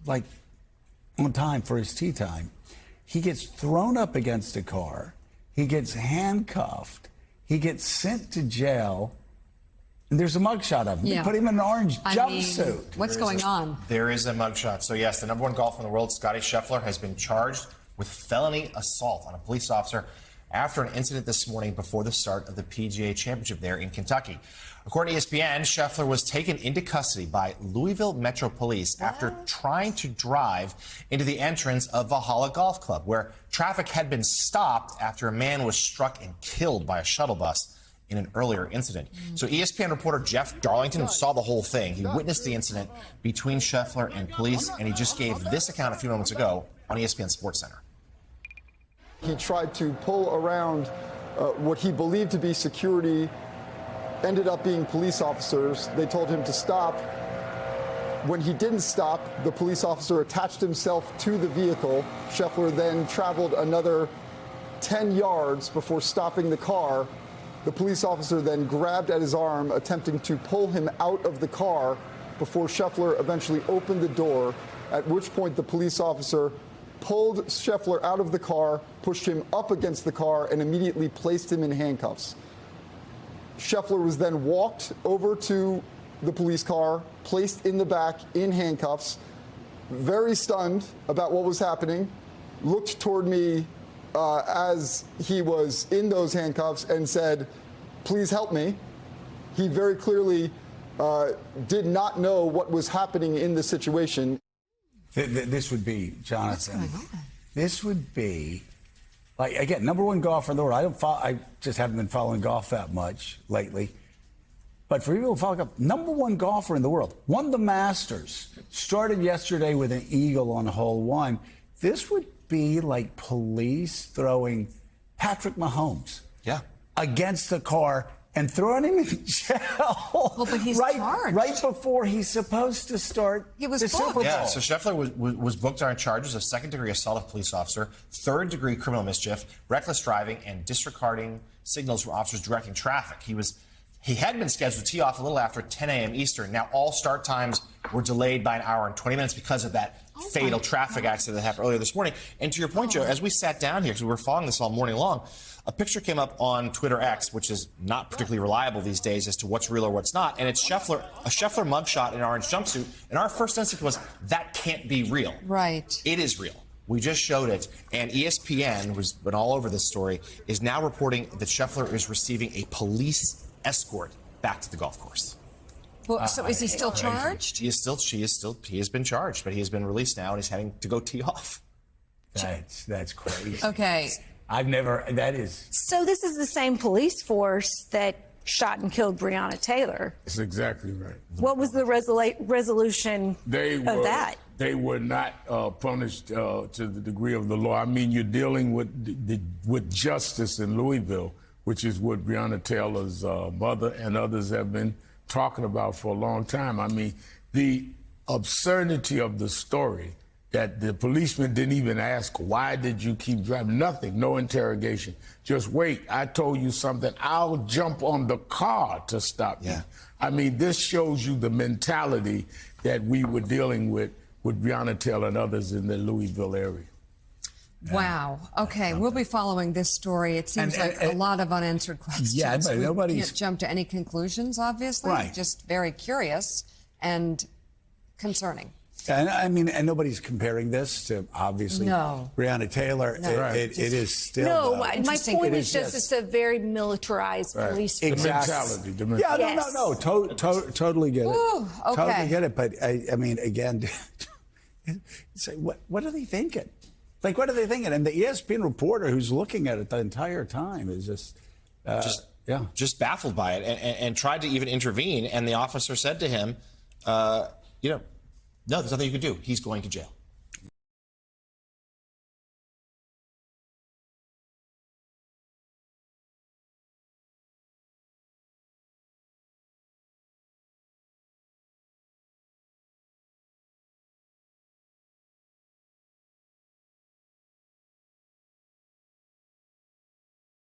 like on time for his tea time. He gets thrown up against a car. He gets handcuffed. He gets sent to jail. And there's a mugshot of him. Yeah. They put him in an orange jumpsuit. Mean, what's going on? There is a mugshot. So, yes, the number one golfer in the world, Scottie Scheffler, has been charged with felony assault on a police officer after an incident this morning before the start of the PGA Championship there in Kentucky. According to ESPN, Scheffler was taken into custody by Louisville Metro Police after trying to drive into the entrance of Valhalla Golf Club, where traffic had been stopped after a man was struck and killed by a shuttle bus in an earlier incident. So ESPN reporter Jeff Darlington saw the whole thing. He witnessed the incident between Scheffler and police, and he just gave this account a few moments ago on ESPN SportsCenter. He tried to pull around what he believed to be security, ended up being police officers. They told him to stop. When he didn't stop, the police officer attached himself to the vehicle. Scheffler then traveled another 10 yards before stopping the car. The police officer then grabbed at his arm, attempting to pull him out of the car before Scheffler eventually opened the door, at which point the police officer pulled Scheffler out of the car, pushed him up against the car, and immediately placed him in handcuffs. Scheffler was then walked over to the police car, placed in the back in handcuffs, very stunned about what was happening, looked toward me as he was in those handcuffs and said, "Please help me." He very clearly did not know what was happening in the situation. This would be, Jonathan, this would be, like, again, number one golfer in the world. I just haven't been following golf that much lately. But for people who follow golf, number one golfer in the world, won the Masters, started yesterday with an eagle on hole one. This would be like police throwing Patrick Mahomes against the car and throwing him in jail. Well, but he's charged. Right before he's supposed to start the Super Bowl. Yeah, so Scheffler was booked on charges of second-degree assault of a police officer, third-degree criminal mischief, reckless driving, and disregarding signals from officers directing traffic. He had been scheduled to tee off a little after 10 a.m. Eastern. Now, all start times were delayed by an hour and 20 minutes because of that fatal traffic accident that happened earlier this morning. And to your point, Joe, as we sat down here, because we were following this all morning long, a picture came up on Twitter X, which is not particularly reliable these days as to what's real or what's not. And it's a Scheffler mugshot in an orange jumpsuit. And our first instinct was, that can't be real. Right. It is real. We just showed it. And ESPN, who's been all over this story, is now reporting that Scheffler is receiving a police escort back to the golf course. Well, so is he still charged? He has been charged, but he has been released now and he's heading to go tee off. That's crazy. Okay. That is. So this is the same police force that shot and killed Breonna Taylor. That's exactly right. What was the resolution of that? They were not punished to the degree of the law. I mean, you're dealing with justice in Louisville, which is what Breonna Taylor's mother and others have been talking about for a long time. I mean, the absurdity of the story that the policeman didn't even ask, why did you keep driving? Nothing, no interrogation. Just wait, I told you something. I'll jump on the car to stop you. I mean, this shows you the mentality that we were dealing with Breonna Taylor and others in the Louisville area. Wow. Okay, we'll be following this story. It seems like a lot of unanswered questions. Yeah, but we can't jump to any conclusions, obviously. Right. Just very curious and concerning. And I mean, and nobody's comparing this to, obviously, Breonna Taylor. No. It is still. No, my point is just it's a very militarized police force. Mentality. Yeah, Yes. no. Totally get it. Ooh, okay. Totally get it. But I mean, again, it's like, what are they thinking? Like, what are they thinking? And the ESPN reporter who's looking at it the entire time is just baffled by it and tried to even intervene. And the officer said to him, no, there's nothing you can do. He's going to jail.